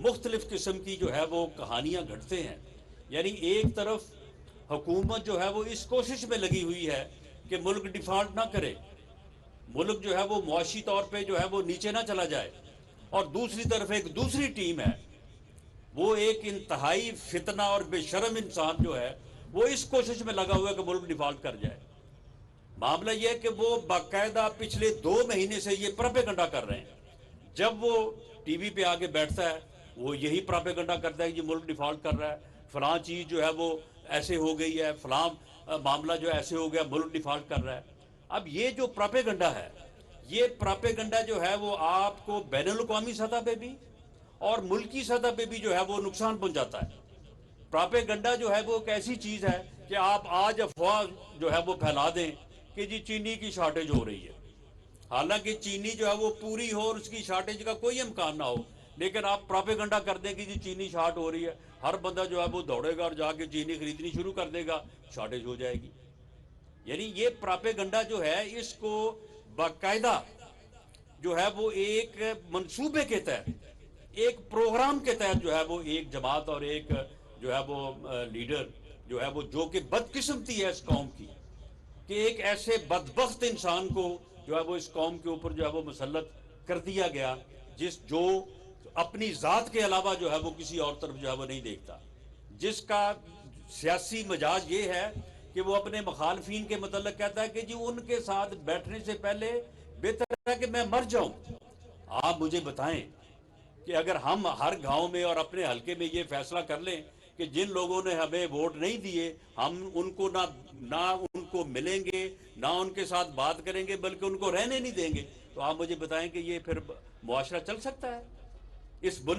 مختلف قسم کی جو ہے وہ کہانیاں گھڑتے ہیں. یعنی ایک طرف حکومت جو ہے وہ اس کوشش میں لگی ہوئی ہے کہ ملک ڈیفالٹ نہ کرے, ملک جو ہے وہ معاشی طور پہ جو ہے وہ نیچے نہ چلا جائے, اور دوسری طرف ایک دوسری ٹیم ہے, وہ ایک انتہائی فتنہ اور بے شرم انسان جو ہے وہ اس کوشش میں لگا ہوا ہے کہ ملک ڈیفالٹ کر جائے. معاملہ یہ ہے کہ وہ باقاعدہ پچھلے 2 مہینے سے یہ پراپیگنڈا کر رہے ہیں. جب وہ ٹی وی پہ آگے بیٹھتا ہے وہ یہی پراپیگنڈا کرتا ہے کہ یہ ملک ڈیفالٹ کر رہا ہے, فلاں چیز جو ہے وہ ایسے ہو گئی ہے, فلاں معاملہ جو ایسے ہو گیا, ملک ڈیفالٹ کر رہا ہے. اب یہ جو پراپیگنڈا ہے, یہ پراپیگنڈا جو ہے وہ آپ کو بین الاقوامی سطح پہ بھی اور ملکی سطح پہ بھی جو ہے وہ نقصان پہنچاتا ہے. پراپیگنڈا جو ہے وہ ایک ایسی چیز ہے کہ آپ آج افواہ جو ہے وہ پھیلا دیں کہ جی چینی کی شارٹیج ہو رہی ہے, حالانکہ چینی جو ہے وہ پوری ہو اور اس کی شارٹیج کا کوئی امکان نہ ہو, لیکن آپ پراپیگنڈا کر دیں کہ جی چینی شارٹ ہو رہی ہے, ہر بندہ جو ہے وہ دوڑے گا اور جا کے چینی خریدنی شروع کر دے گا, شارٹیج ہو جائے گی. یعنی یہ پراپیگنڈا جو ہے اس کو باقاعدہ جو ہے وہ ایک منصوبے کے تحت, ایک پروگرام کے تحت جو ہے وہ ایک جماعت اور ایک جو ہے وہ لیڈر جو ہے وہ, جو کہ بدقسمتی ہے اس قوم کی کہ ایک ایسے بدبخت انسان کو جو ہے وہ اس قوم کے اوپر جو ہے وہ مسلط کر دیا گیا, جو اپنی ذات کے علاوہ جو ہے وہ کسی اور طرف جو ہے وہ نہیں دیکھتا, جس کا سیاسی مزاج یہ ہے کہ وہ اپنے مخالفین کے متعلق کہتا ہے کہ جی ان کے ساتھ بیٹھنے سے پہلے بہتر ہے کہ میں مر جاؤں. آپ مجھے بتائیں کہ اگر ہم ہر گاؤں میں اور اپنے حلقے میں یہ فیصلہ کر لیں کہ جن لوگوں نے ہمیں ووٹ نہیں دیے ہم ان کو نہ ان کو ملیں گے, نہ ان کے ساتھ بات کریں گے, بلکہ ان کو رہنے نہیں دیں گے, تو آپ مجھے بتائیں کہ یہ پھر معاشرہ چل سکتا ہے؟ اس